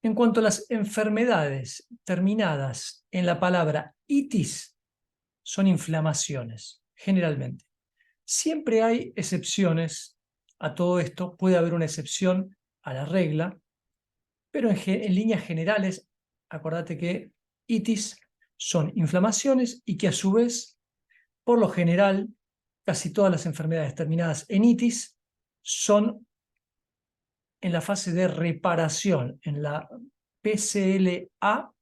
En cuanto a las enfermedades terminadas en la palabra itis, son inflamaciones, generalmente. Siempre hay excepciones a todo esto, puede haber una excepción a la regla, pero en líneas generales, acordate que itis son inflamaciones y que a su vez, por lo general, casi todas las enfermedades terminadas en itis son en la fase de reparación, en la PCLA.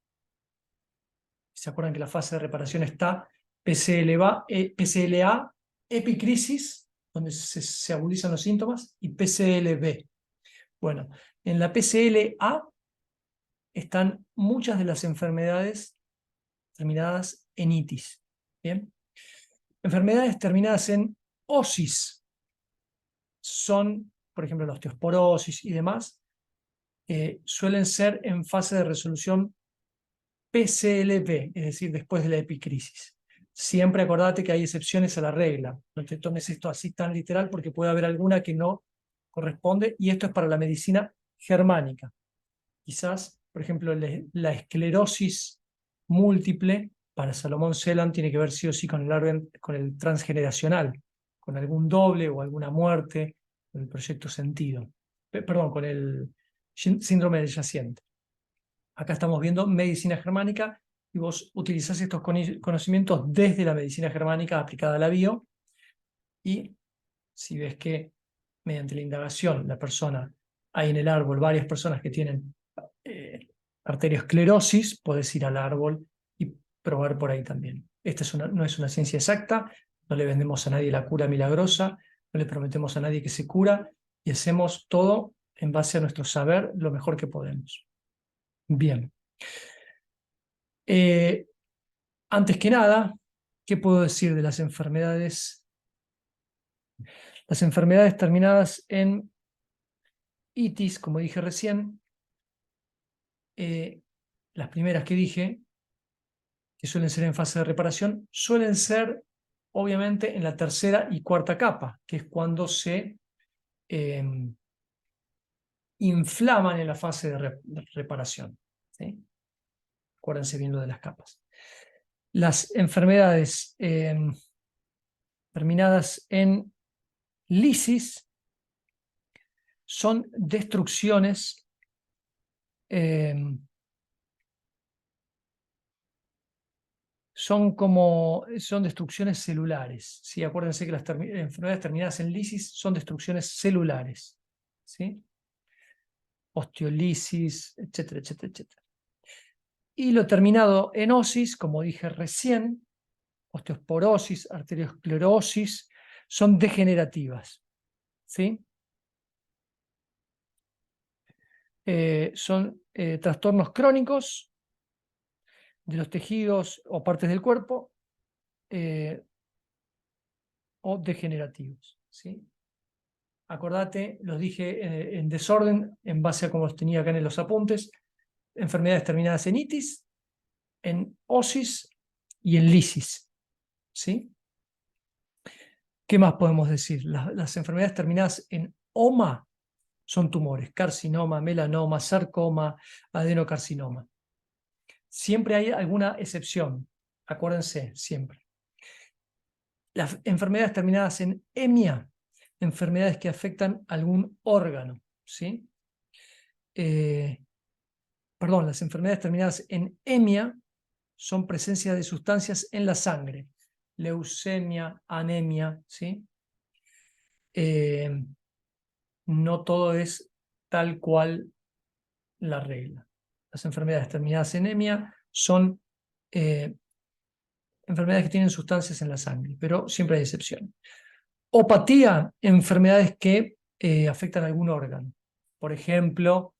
¿Se acuerdan que la fase de reparación está PCLA, epicrisis, donde se agudizan los síntomas, y PCLB? Bueno, en la PCLA están muchas de las enfermedades terminadas en itis. ¿Bien? Enfermedades terminadas en osis son, por ejemplo, la osteosporosis y demás, suelen ser en fase de resolución PCLB, es decir, después de la epicrisis. Siempre acordate que hay excepciones a la regla. No te tomes esto así tan literal porque puede haber alguna que no corresponde, y esto es para la medicina germánica. Quizás, por ejemplo, la esclerosis múltiple para Salomón Selan tiene que ver sí o sí con con el transgeneracional, con algún doble o alguna muerte, con el proyecto sentido. Perdón, con el síndrome del yaciente. Acá estamos viendo medicina germánica y vos utilizás estos conocimientos desde la medicina germánica aplicada a la bio, y si ves que mediante la indagación la persona, hay en el árbol varias personas que tienen arteriosclerosis, podés ir al árbol y probar por ahí también. Esta no es una ciencia exacta, no le vendemos a nadie la cura milagrosa, no le prometemos a nadie que se cura, y hacemos todo en base a nuestro saber lo mejor que podemos. Bien. Antes que nada, ¿qué puedo decir de las enfermedades? Las enfermedades terminadas en itis, como dije recién, las primeras que dije, que suelen ser en fase de reparación, suelen ser obviamente en la tercera y cuarta capa, que es cuando se inflaman en la fase de reparación. ¿Sí? Acuérdense bien lo de las capas. Las enfermedades terminadas en lisis son destrucciones son destrucciones celulares. ¿Sí? Acuérdense que las enfermedades terminadas en lisis son destrucciones celulares. ¿Sí? Osteolisis, etcétera, etcétera, etcétera. Y lo terminado en osis, como dije recién, osteosporosis, arteriosclerosis, son degenerativas. ¿Sí? Son trastornos crónicos de los tejidos o partes del cuerpo, o degenerativos. ¿Sí? Acordate, los dije en desorden, en base a como los tenía acá en los apuntes: enfermedades terminadas en itis, en osis y en lisis. ¿Sí? ¿Qué más podemos decir? Las enfermedades terminadas en oma son tumores: carcinoma, melanoma, sarcoma, adenocarcinoma. Siempre hay alguna excepción, acuérdense, siempre. Las enfermedades terminadas en emia, enfermedades que afectan algún órgano. ¿Sí? Perdón, las enfermedades terminadas en emia son presencia de sustancias en la sangre: leucemia, anemia. ¿Sí? No todo es tal cual la regla. Las enfermedades terminadas en anemia son enfermedades que tienen sustancias en la sangre, pero siempre hay excepciones. Opatía, enfermedades que afectan algún órgano. Por ejemplo,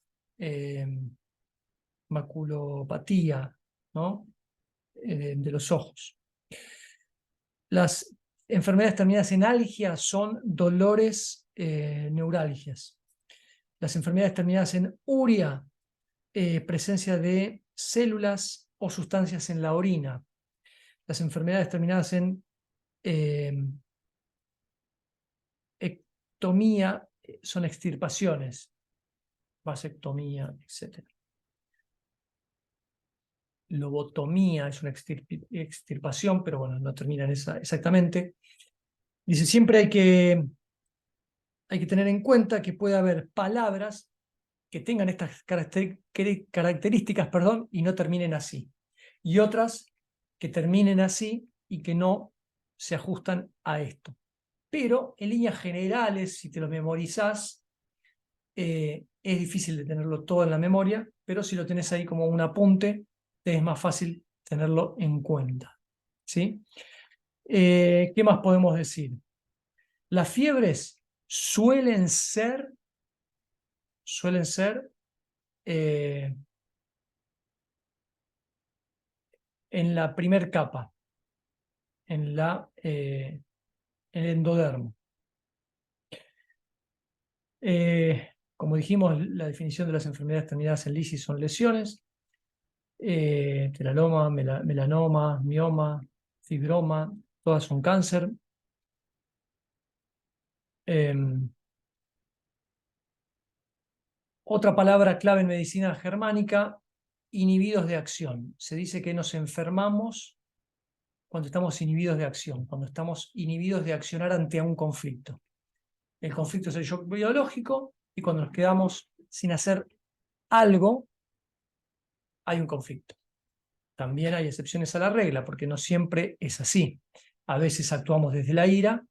maculopatía, ¿no? De los ojos. Las enfermedades terminadas en algia son dolores, neuralgias. Las enfermedades terminadas en uria, presencia de células o sustancias en la orina. Las enfermedades terminadas en ectomía son extirpaciones, vasectomía, etc. lobotomía, es una extirpación, pero bueno, no termina en esa exactamente. Dice, siempre hay que tener en cuenta que puede haber palabras que tengan estas características, perdón, y no terminen así. Y otras que terminen así y que no se ajustan a esto. Pero en líneas generales, si te lo memorizás, es difícil de tenerlo todo en la memoria, pero si lo tenés ahí como un apunte, te es más fácil tenerlo en cuenta. ¿Sí? ¿Qué más podemos decir? Las fiebres suelen ser eh, en la primer capa, en el endodermo. Como dijimos, la definición de las enfermedades terminadas en lisis son lesiones, telanoma, melanoma, mioma, fibroma, todas son cáncer. Otra palabra clave en medicina germánica, inhibidos de acción. Se dice que nos enfermamos cuando estamos inhibidos de acción, cuando estamos inhibidos de accionar ante un conflicto. El conflicto es el shock biológico y cuando nos quedamos sin hacer algo, hay un conflicto. También hay excepciones a la regla, porque no siempre es así. A veces actuamos desde la ira,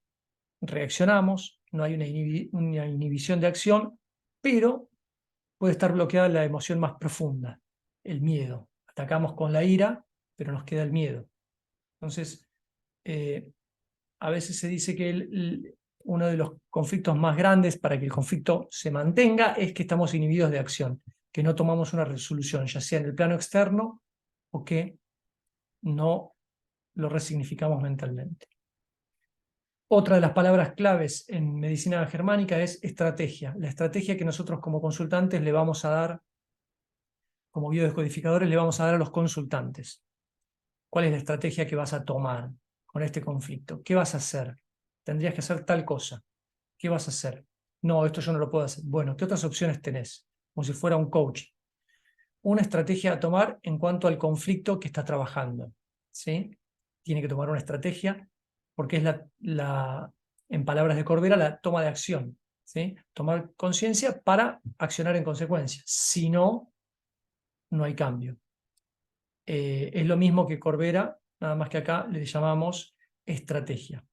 reaccionamos, no hay una inhibición de acción, pero puede estar bloqueada la emoción más profunda, el miedo. Atacamos con la ira, pero nos queda el miedo. Entonces, a veces se dice que uno de los conflictos más grandes para que el conflicto se mantenga es que estamos inhibidos de acción, que no tomamos una resolución, ya sea en el plano externo o que no lo resignificamos mentalmente. Otra de las palabras claves en medicina germánica es estrategia. La estrategia que nosotros como consultantes le vamos a dar, como biodescodificadores, le vamos a dar a los consultantes. ¿Cuál es la estrategia que vas a tomar con este conflicto? ¿Qué vas a hacer? Tendrías que hacer tal cosa. ¿Qué vas a hacer? No, esto yo no lo puedo hacer. Bueno, ¿qué otras opciones tenés? Como si fuera un coach. Una estrategia a tomar en cuanto al conflicto que está trabajando. ¿Sí? Tiene que tomar una estrategia porque es en palabras de Corbera, la toma de acción. ¿Sí? Tomar conciencia para accionar en consecuencia. Si no, no hay cambio. Es lo mismo que Corbera, nada más que acá le llamamos estrategia.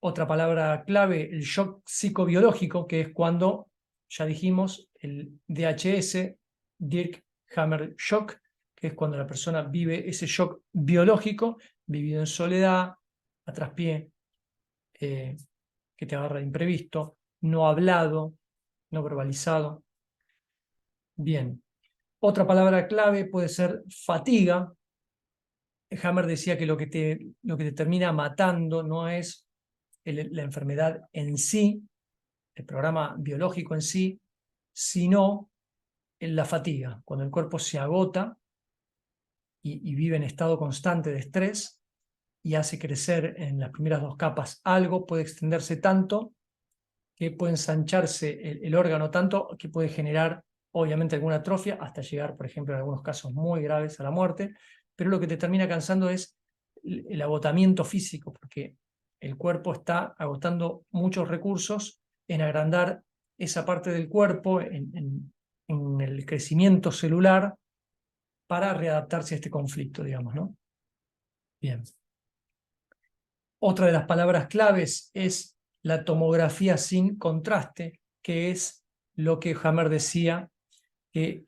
Otra palabra clave, el shock psicobiológico, que es cuando, ya dijimos, el DHS, Dirk Hammer Shock, que es cuando la persona vive ese shock biológico, vivido en soledad, a traspié, que te agarra de imprevisto, no hablado, no verbalizado. Bien. Otra palabra clave puede ser fatiga. Hammer decía que lo que te termina matando no es la enfermedad en sí, el programa biológico en sí, sino en la fatiga. Cuando el cuerpo se agota y vive en estado constante de estrés y hace crecer en las primeras dos capas algo, puede extenderse tanto que puede ensancharse el órgano tanto que puede generar obviamente alguna atrofia hasta llegar, por ejemplo, en algunos casos muy graves a la muerte, pero lo que te termina cansando es el agotamiento físico, porque el cuerpo está agotando muchos recursos en agrandar esa parte del cuerpo, en el crecimiento celular para readaptarse a este conflicto, digamos, ¿no? Bien. Otra de las palabras claves es la tomografía sin contraste, que es lo que Hammer decía que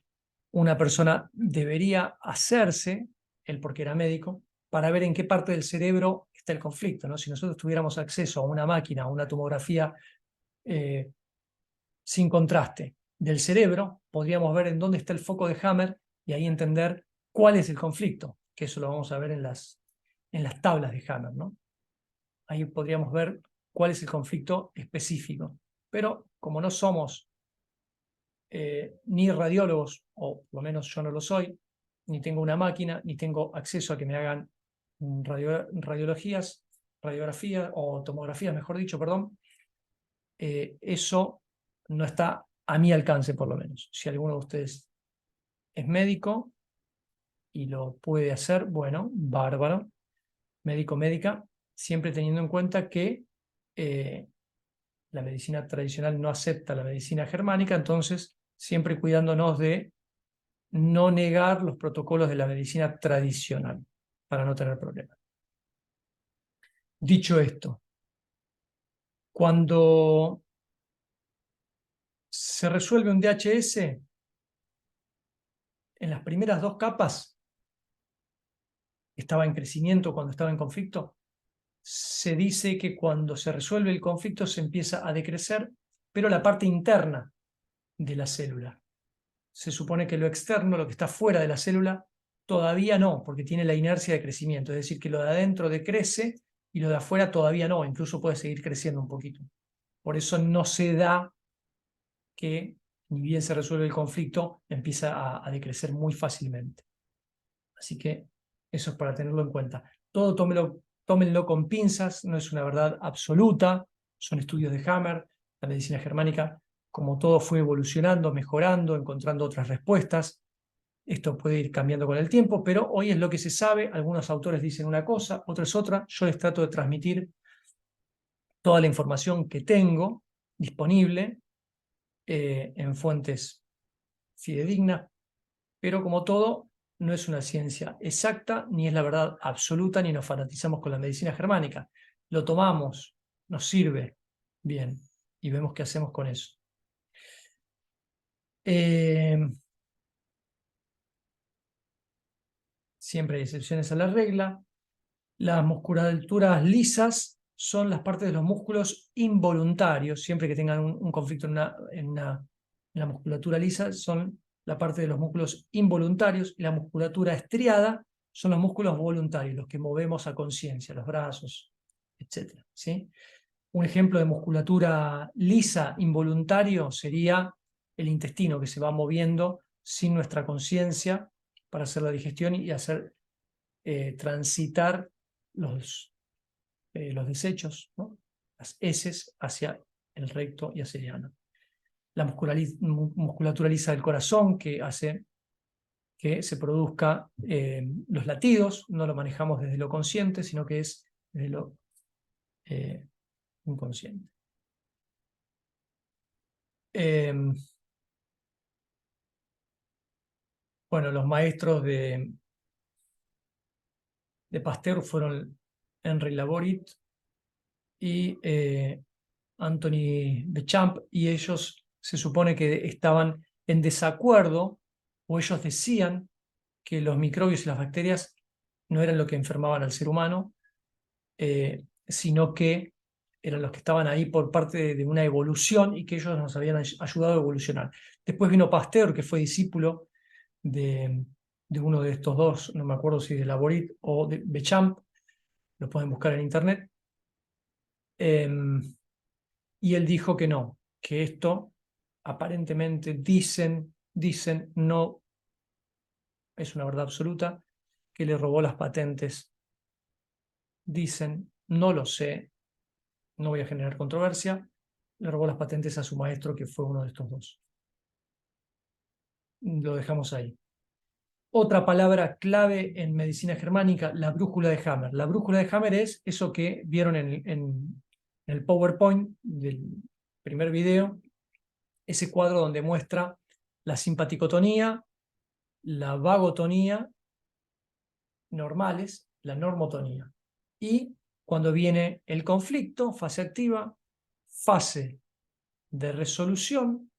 una persona debería hacerse, él porque era médico, para ver en qué parte del cerebro está el conflicto, ¿no? Si nosotros tuviéramos acceso a una máquina, a una tomografía sin contraste del cerebro, podríamos ver en dónde está el foco de Hammer y ahí entender cuál es el conflicto, que eso lo vamos a ver en las tablas de Hammer, ¿no? Ahí podríamos ver cuál es el conflicto específico. Pero como no somos ni radiólogos, o por lo menos yo no lo soy, ni tengo una máquina, ni tengo acceso a que me hagan radiografías o tomografías, mejor dicho, perdón, eso no está a mi alcance, por lo menos. Si alguno de ustedes es médico y lo puede hacer, bueno, bárbaro, médico, médica, siempre teniendo en cuenta que la medicina tradicional no acepta la medicina germánica, entonces siempre cuidándonos de no negar los protocolos de la medicina tradicional para no tener problemas. Dicho esto, cuando se resuelve un DHS, en las primeras dos capas, estaba en crecimiento cuando estaba en conflicto, se dice que cuando se resuelve el conflicto se empieza a decrecer, pero la parte interna de la célula. Se supone que lo externo, lo que está fuera de la célula, todavía no, porque tiene la inercia de crecimiento, es decir, que lo de adentro decrece y lo de afuera todavía no, incluso puede seguir creciendo un poquito. Por eso no se da que, ni bien se resuelve el conflicto, empieza a decrecer muy fácilmente. Así que eso es para tenerlo en cuenta. Todo tómenlo con pinzas, no es una verdad absoluta, son estudios de Hammer, la medicina germánica, como todo fue evolucionando, mejorando, encontrando otras respuestas. Esto puede ir cambiando con el tiempo, pero hoy es lo que se sabe. Algunos autores dicen una cosa, otros otra. Yo les trato de transmitir toda la información que tengo disponible en fuentes fidedignas, pero como todo, no es una ciencia exacta, ni es la verdad absoluta, ni nos fanatizamos con la medicina germánica. Lo tomamos, nos sirve, bien, y vemos qué hacemos con eso. Siempre hay excepciones a la regla. Las musculaturas lisas son las partes de los músculos involuntarios, siempre que tengan un conflicto en la musculatura lisa, son la parte de los músculos involuntarios, y la musculatura estriada son los músculos voluntarios, los que movemos a conciencia, los brazos, etc. ¿Sí? Un ejemplo de musculatura lisa involuntario sería el intestino, que se va moviendo sin nuestra conciencia para hacer la digestión y hacer transitar los desechos, ¿no? Las heces hacia el recto y hacia el ano. La musculatura lisa del corazón, que hace que se produzca los latidos, no lo manejamos desde lo consciente, sino que es desde lo inconsciente. Bueno, los maestros de Pasteur fueron Henri Laborit y Anthony Béchamp, y ellos se supone que estaban en desacuerdo, o ellos decían que los microbios y las bacterias no eran lo que enfermaban al ser humano, sino que eran los que estaban ahí por parte de una evolución y que ellos nos habían ayudado a evolucionar. Después vino Pasteur, que fue discípulo de uno de estos dos, no me acuerdo si de Laborit o de Béchamp, lo pueden buscar en internet. Y él dijo que no, que esto aparentemente dicen, no es una verdad absoluta, que le robó las patentes. Dicen, no lo sé, no voy a generar controversia, le robó las patentes a su maestro, que fue uno de estos dos. Lo dejamos ahí. Otra palabra clave en medicina germánica, la brújula de Hammer. La brújula de Hammer es eso que vieron en el PowerPoint del primer video, ese cuadro donde muestra la simpaticotonía, la vagotonía normales, la normotonía. Y cuando viene el conflicto, fase activa, fase de resolución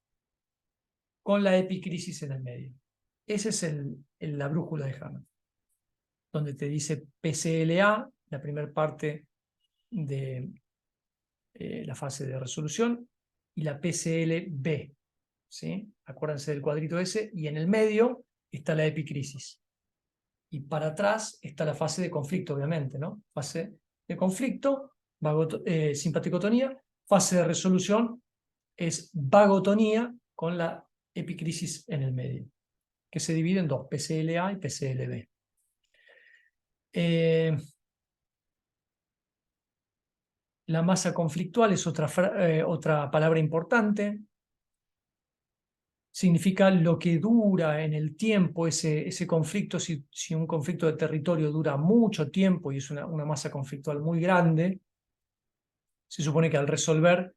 con la epicrisis en el medio. Esa es la brújula de Hammer, donde te dice PCLA, la primera parte de la fase de resolución, y la PCLB, ¿sí? Acuérdense del cuadrito ese, y en el medio está la epicrisis. Y para atrás está la fase de conflicto, obviamente, ¿no? Fase de conflicto, simpaticotonía, fase de resolución es vagotonía con la epicrisis en el medio, que se divide en dos, PCLA y PCLB. La masa conflictual es otra palabra importante. significa lo que dura en el tiempo ese conflicto. Si un conflicto de territorio dura mucho tiempo y es una masa conflictual muy grande, se supone que al resolver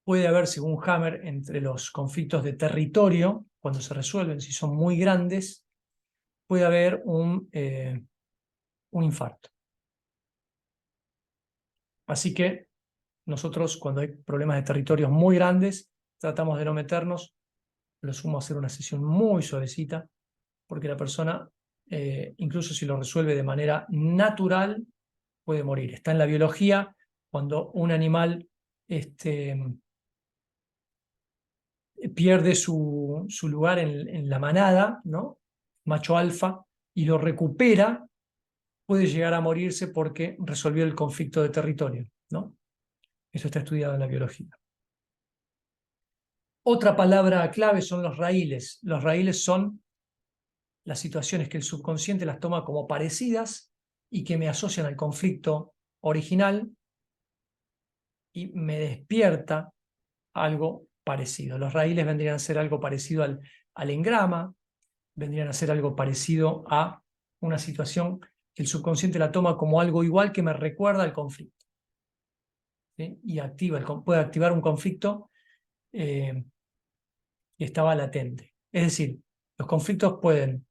puede haber, según Hammer, entre los conflictos de territorio, cuando se resuelven, si son muy grandes, puede haber un infarto. Así que nosotros, cuando hay problemas de territorios muy grandes, tratamos de no meternos, lo sumo a hacer una sesión muy suavecita, porque la persona, incluso si lo resuelve de manera natural, puede morir. Está en la biología, cuando un animal pierde su lugar en la manada, ¿no? Macho alfa, y lo recupera, puede llegar a morirse porque resolvió el conflicto de territorio, ¿no? Eso está estudiado en la biología. Otra palabra clave son los raíles. Los raíles son las situaciones que el subconsciente las toma como parecidas y que me asocian al conflicto original y me despierta algo parecido. Los raíles vendrían a ser algo parecido al engrama, vendrían a ser algo parecido a una situación que el subconsciente la toma como algo igual que me recuerda al conflicto. ¿Sí? Y puede activar un conflicto que estaba latente. Es decir, los conflictos pueden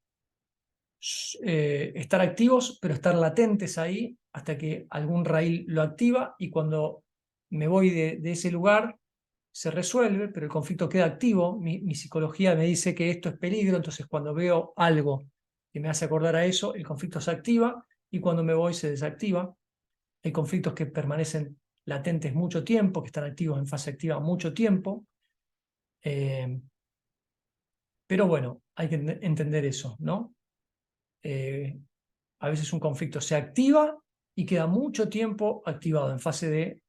estar activos, pero estar latentes ahí hasta que algún raíl lo activa, y cuando me voy de ese lugar se resuelve, pero el conflicto queda activo. Mi psicología me dice que esto es peligro, entonces cuando veo algo que me hace acordar a eso, el conflicto se activa, y cuando me voy se desactiva. Hay conflictos que permanecen latentes mucho tiempo, que están activos en fase activa mucho tiempo, pero bueno, hay que entender eso, ¿no? A veces un conflicto se activa y queda mucho tiempo activado en fase de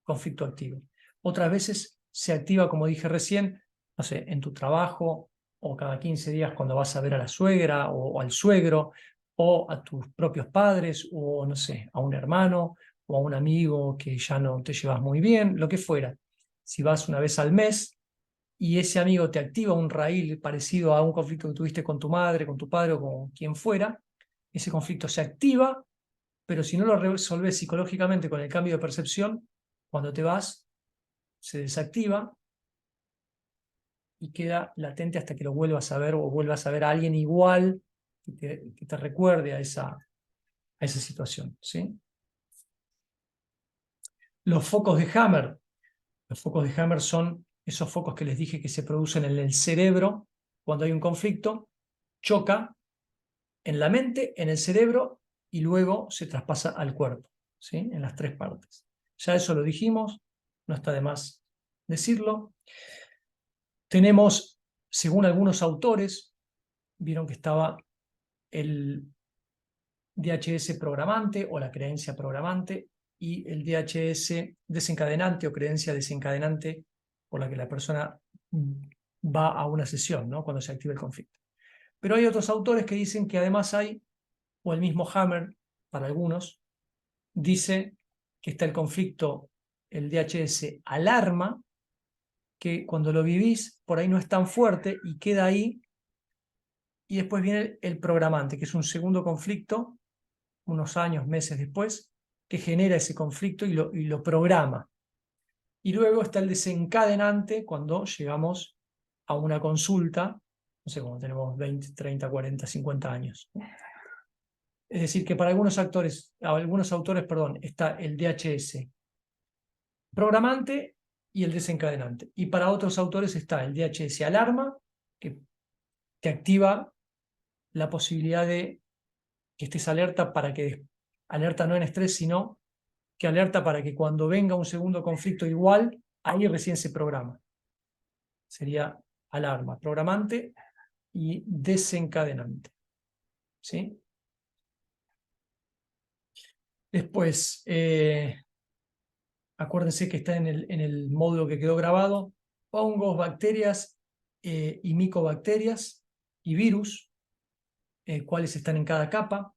conflicto activo. Otras veces se activa, como dije recién, no sé, en tu trabajo, o cada 15 días cuando vas a ver a la suegra o al suegro, o a tus propios padres, o no sé, a un hermano o a un amigo que ya no te llevas muy bien, lo que fuera. Si vas una vez al mes y ese amigo te activa un raíl parecido a un conflicto que tuviste con tu madre, con tu padre o con quien fuera, ese conflicto se activa, pero si no lo resolves psicológicamente con el cambio de percepción, cuando te vas, se desactiva y queda latente hasta que lo vuelvas a ver, o vuelvas a ver a alguien igual que te recuerde a esa situación, ¿sí? Los focos de Hammer. Los focos de Hammer son esos focos que les dije que se producen en el cerebro cuando hay un conflicto, choca en la mente, en el cerebro, y luego se traspasa al cuerpo, ¿sí? En las tres partes. Ya eso lo dijimos, no está de más decirlo. Tenemos, según algunos autores, vieron que estaba el DHS programante o la creencia programante y el DHS desencadenante o creencia desencadenante, por la que la persona va a una sesión, ¿no? Cuando se activa el conflicto. Pero hay otros autores que dicen que además hay, o el mismo Hammer, para algunos, dice que está el conflicto, el DHS alarma, que cuando lo vivís por ahí no es tan fuerte y queda ahí, y después viene el programante, que es un segundo conflicto, unos años, meses después, que genera ese conflicto y lo programa. Y luego está el desencadenante cuando llegamos a una consulta, no sé, cuando tenemos 20, 30, 40, 50 años. Es decir, que para algunos autores, perdón, está el DHS programante y el desencadenante. Y para otros autores está el DHS alarma, que te activa la posibilidad de que estés alerta, alerta no en estrés, sino que alerta para que cuando venga un segundo conflicto igual, ahí recién se programa. Sería alarma, programante y desencadenante. ¿Sí? Después, acuérdense que está en el módulo que quedó grabado, hongos, bacterias y micobacterias y virus, cuáles están en cada capa.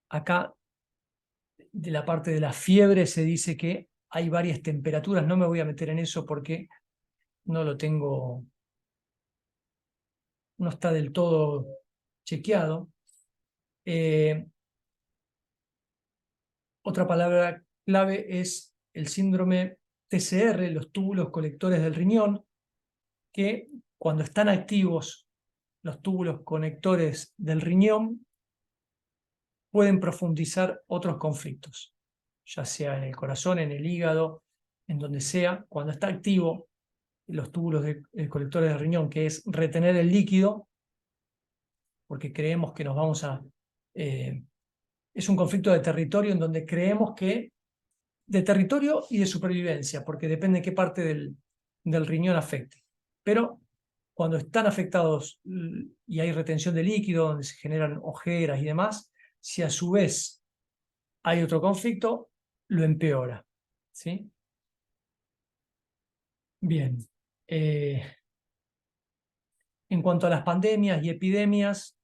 Acá, de la parte de la fiebre, se dice que hay varias temperaturas, no me voy a meter en eso porque no lo tengo, no está del todo chequeado. Otra palabra clave es el síndrome TCR, los túbulos colectores del riñón, que cuando están activos los túbulos conectores del riñón pueden profundizar otros conflictos, ya sea en el corazón, en el hígado, en donde sea. Cuando está activo los túbulos colectores del riñón, que es retener el líquido, porque creemos que nos vamos a... es un conflicto de territorio en donde creemos que... de territorio y de supervivencia, porque depende de qué parte del riñón afecte. Pero cuando están afectados y hay retención de líquido, donde se generan ojeras y demás, si a su vez hay otro conflicto, lo empeora. ¿Sí? Bien. En cuanto a las pandemias y epidemias,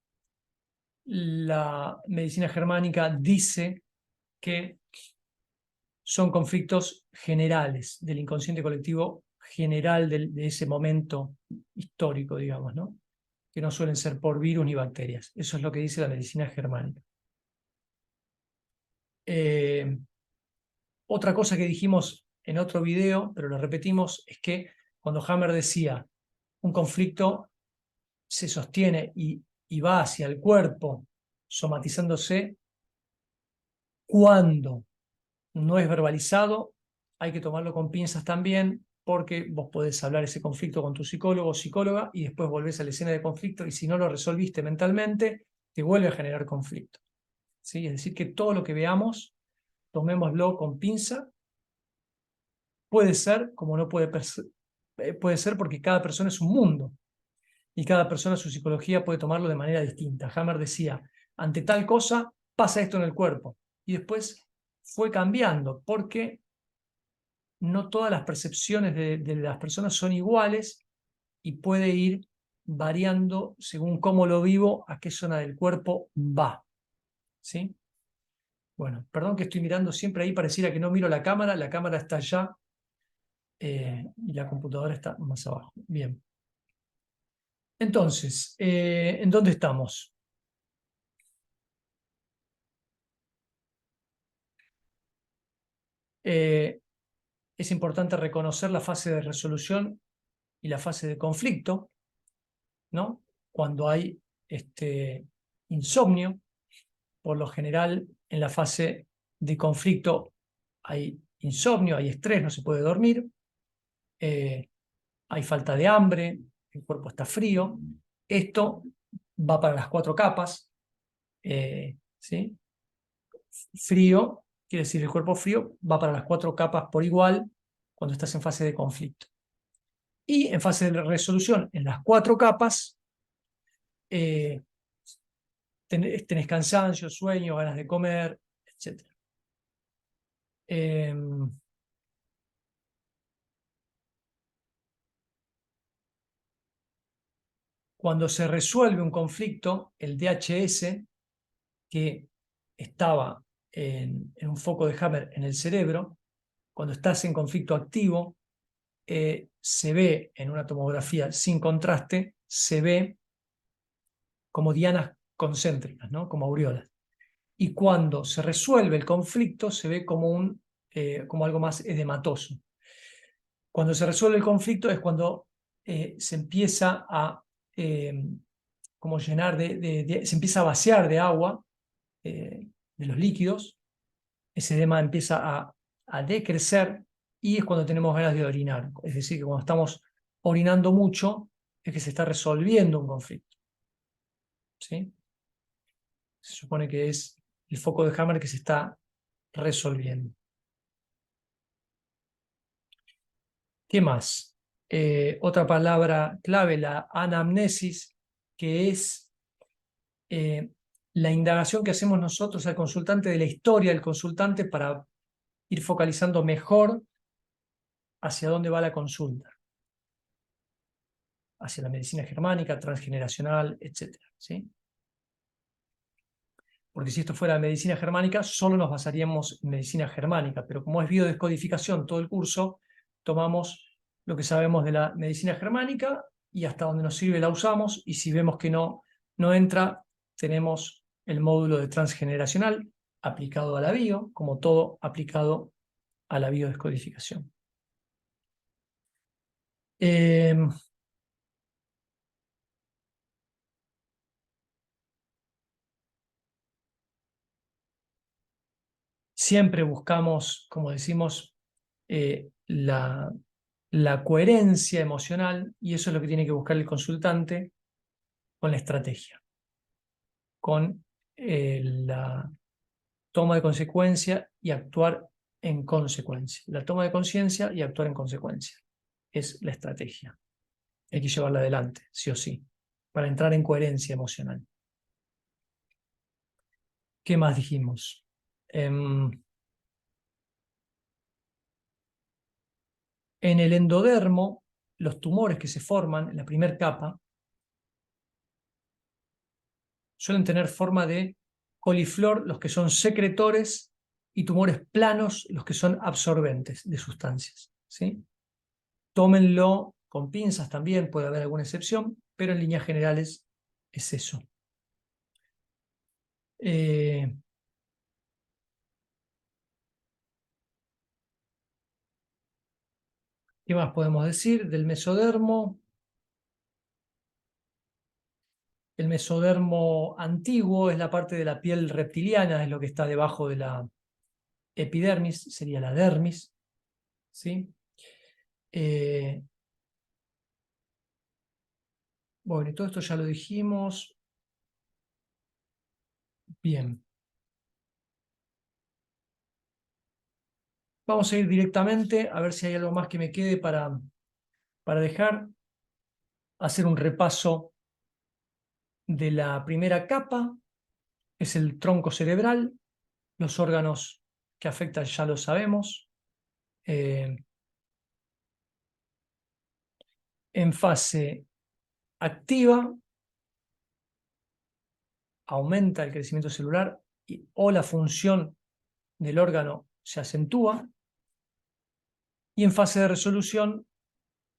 la medicina germánica dice que son conflictos generales del inconsciente colectivo general de ese momento histórico, digamos, ¿no? Que no suelen ser por virus ni bacterias. Eso es lo que dice la medicina germánica. Otra cosa que dijimos en otro video, pero lo repetimos, es que cuando Hammer decía un conflicto se sostiene y va hacia el cuerpo somatizándose, cuando no es verbalizado, hay que tomarlo con pinzas también, porque vos podés hablar ese conflicto con tu psicólogo o psicóloga y después volvés a la escena de conflicto y si no lo resolviste mentalmente, te vuelve a generar conflicto. ¿Sí? Es decir, que todo lo que veamos, tomémoslo con pinza. Puede ser, como no puede, puede ser porque cada persona es un mundo y cada persona su psicología puede tomarlo de manera distinta. Hammer decía, ante tal cosa pasa esto en el cuerpo y después fue cambiando porque no todas las percepciones de las personas son iguales y puede ir variando según cómo lo vivo, a qué zona del cuerpo va. ¿Sí? Bueno, perdón que estoy mirando siempre ahí, pareciera que no miro la cámara está allá y la computadora está más abajo. Bien. Entonces, ¿en dónde estamos? Es importante reconocer la fase de resolución y la fase de conflicto, ¿no? Cuando hay insomnio, por lo general en la fase de conflicto hay insomnio, hay estrés, no se puede dormir, hay falta de hambre, el cuerpo está frío. Esto va para las 4 capas, ¿sí? Frío, quiere decir el cuerpo frío, va para las 4 capas por igual cuando estás en fase de conflicto. Y en fase de resolución, en las 4 capas, tenés cansancio, sueño, ganas de comer, etc. Cuando se resuelve un conflicto, el DHS, que estaba en un foco de Hammer en el cerebro, cuando estás en conflicto activo, se ve en una tomografía sin contraste, se ve como dianas concéntricas, ¿no? Como aureolas. Y cuando se resuelve el conflicto, se ve como algo más edematoso. Cuando se resuelve el conflicto es cuando se empieza a como llenar se empieza a vaciar de agua, de los líquidos, ese edema empieza a decrecer y es cuando tenemos ganas de orinar. Es decir, que cuando estamos orinando mucho es que se está resolviendo un conflicto. ¿Sí? Se supone que es el foco de Hammer que se está resolviendo. ¿Qué más? Otra palabra clave, la anamnesis, que es la indagación que hacemos nosotros al consultante de la historia del consultante para ir focalizando mejor hacia dónde va la consulta, hacia la medicina germánica, transgeneracional, etc. ¿Sí? porque si esto fuera medicina germánica, solo nos basaríamos en medicina germánica, pero como es biodescodificación todo el curso, tomamos lo que sabemos de la medicina germánica y hasta donde nos sirve la usamos, y si vemos que no entra, tenemos el módulo de transgeneracional aplicado a la bio, como todo aplicado a la biodescodificación. Siempre buscamos, como decimos, la coherencia emocional, y eso es lo que tiene que buscar el consultante con la estrategia, con la toma de consecuencia y actuar en consecuencia. La toma de conciencia y actuar en consecuencia es la estrategia. Hay que llevarla adelante, sí o sí, para entrar en coherencia emocional. ¿Qué más dijimos? En el endodermo, los tumores que se forman en la primera capa suelen tener forma de coliflor, los que son secretores, y tumores planos, los que son absorbentes de sustancias, ¿sí? Tómenlo con pinzas también, puede haber alguna excepción, pero en líneas generales es eso. ¿Qué más podemos decir del mesodermo? El mesodermo antiguo es la parte de la piel reptiliana, es lo que está debajo de la epidermis, sería la dermis, ¿sí? Bueno, y todo esto ya lo dijimos. Bien. Vamos a ir directamente a ver si hay algo más que me quede para dejar. Hacer un repaso de la primera capa, es el tronco cerebral. Los órganos que afectan ya lo sabemos. En fase activa, aumenta el crecimiento celular o la función del órgano se acentúa. Y en fase de resolución,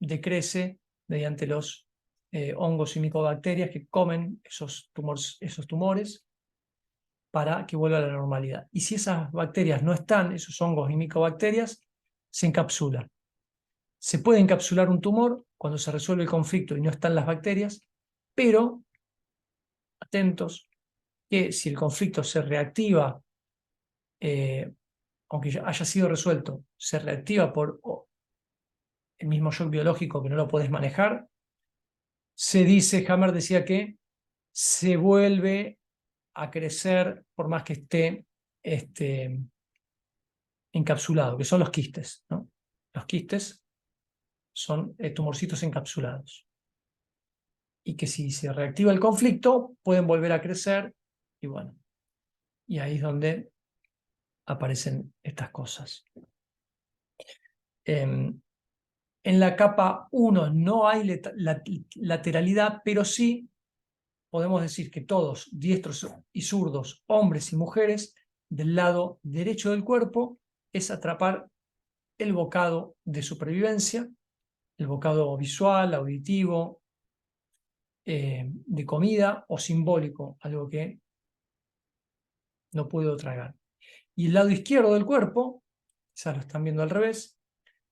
decrece mediante los hongos y micobacterias que comen esos tumores para que vuelva a la normalidad. Y si esas bacterias no están, esos hongos y micobacterias, se encapsula. Se puede encapsular un tumor cuando se resuelve el conflicto y no están las bacterias, pero atentos que si el conflicto se reactiva, aunque ya haya sido resuelto, se reactiva por el mismo shock biológico que no lo podés manejar, se dice, Hammer decía que se vuelve a crecer por más que esté encapsulado, que son los quistes, ¿no? Los quistes son tumorcitos encapsulados. Y que si se reactiva el conflicto, pueden volver a crecer, y bueno, y ahí es donde aparecen estas cosas. En la capa 1 no hay lateralidad, pero sí podemos decir que todos, diestros y zurdos, hombres y mujeres, del lado derecho del cuerpo, es atrapar el bocado de supervivencia, el bocado visual, auditivo, de comida o simbólico, algo que no puedo tragar. Y el lado izquierdo del cuerpo, ya lo están viendo al revés,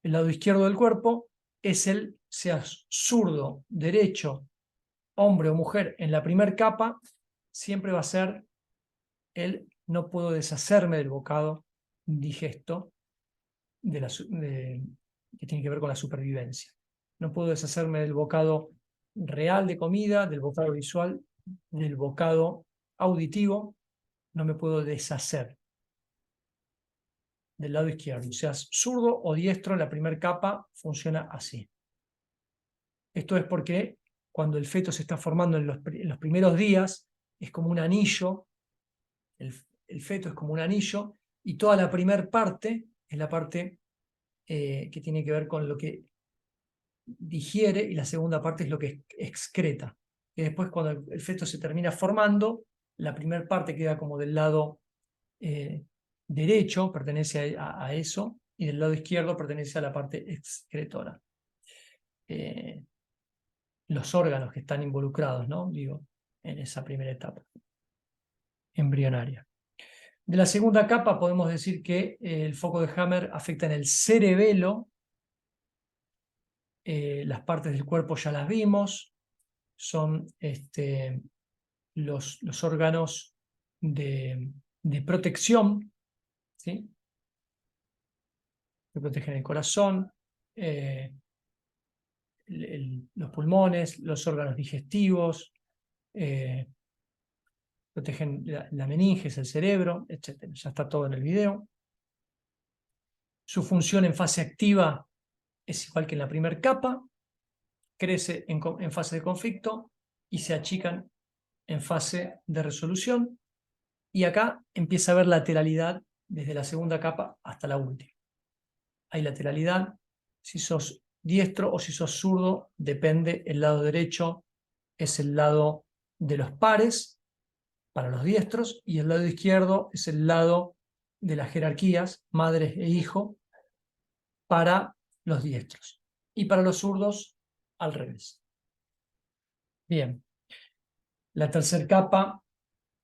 el lado izquierdo del cuerpo es seas zurdo, derecho, hombre o mujer, en la primera capa, siempre va a ser el no puedo deshacerme del bocado digesto que tiene que ver con la supervivencia. No puedo deshacerme del bocado real de comida, del bocado visual, del bocado auditivo, no me puedo deshacer del lado izquierdo. Seas zurdo o diestro, la primera capa funciona así. Esto es porque cuando el feto se está formando en los primeros días, es como un anillo, el feto es como un anillo, y toda la primera parte es la parte que tiene que ver con lo que digiere, y la segunda parte es lo que excreta. Y después, cuando el feto se termina formando, la primera parte queda como del lado derecho, pertenece a eso, y del lado izquierdo pertenece a la parte excretora. Los órganos que están involucrados, ¿no? Digo, en esa primera etapa embrionaria. De la segunda capa podemos decir que el foco de Hammer afecta en el cerebelo. Las partes del cuerpo ya las vimos, son los órganos de protección, ¿sí? Que protegen el corazón, los pulmones, los órganos digestivos, protegen la meninges, el cerebro, etc. Ya está todo en el video. Su función en fase activa es igual que en la primera capa, crece en fase de conflicto y se achican en fase de resolución. Y acá empieza a haber lateralidad desde la segunda capa hasta la última. Hay lateralidad, si sos diestro o si sos zurdo, depende. El lado derecho es el lado de los pares para los diestros y el lado izquierdo es el lado de las jerarquías, madre e hijo, para los diestros. Y para los zurdos, al revés. Bien. La tercera capa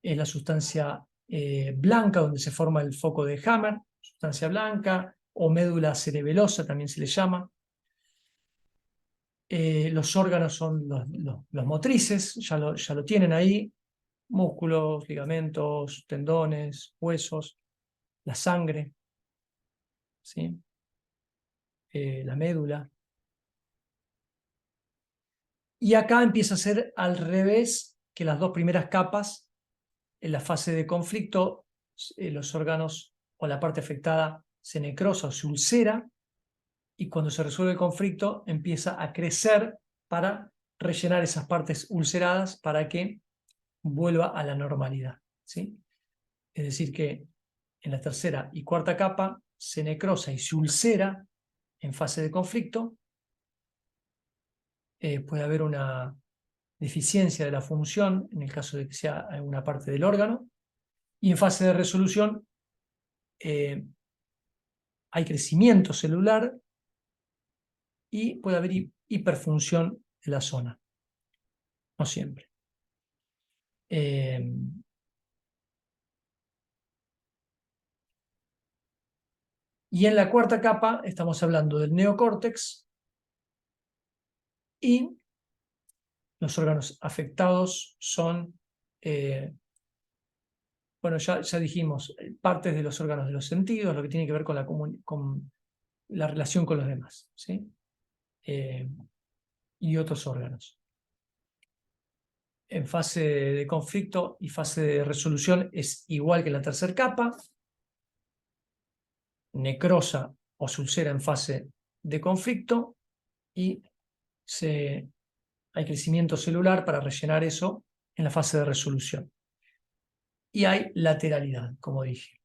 es la sustancia blanca, donde se forma el foco de Hammer, sustancia blanca, o médula cerebelosa también se le llama. Los órganos son los motrices, ya lo tienen ahí, músculos, ligamentos, tendones, huesos, la sangre, ¿sí? La médula. Y acá empieza a ser al revés que las dos primeras capas. En la fase de conflicto, los órganos o la parte afectada se necrosa o se ulcera, y cuando se resuelve el conflicto empieza a crecer para rellenar esas partes ulceradas para que vuelva a la normalidad, ¿sí? Es decir que en la tercera y cuarta capa se necrosa y se ulcera en fase de conflicto. Puede haber una deficiencia de la función en el caso de que sea alguna parte del órgano, y en fase de resolución hay crecimiento celular y puede haber hiperfunción de la zona. No siempre. Y en la cuarta capa estamos hablando del neocórtex, y los órganos afectados son, bueno, ya dijimos, partes de los órganos de los sentidos, lo que tiene que ver con la relación con los demás, ¿sí? Y otros órganos. En fase de conflicto y fase de resolución es igual que en la tercera capa. Necrosa o se ulcera en fase de conflicto y hay crecimiento celular para rellenar eso en la fase de resolución. Y hay lateralidad, como dije.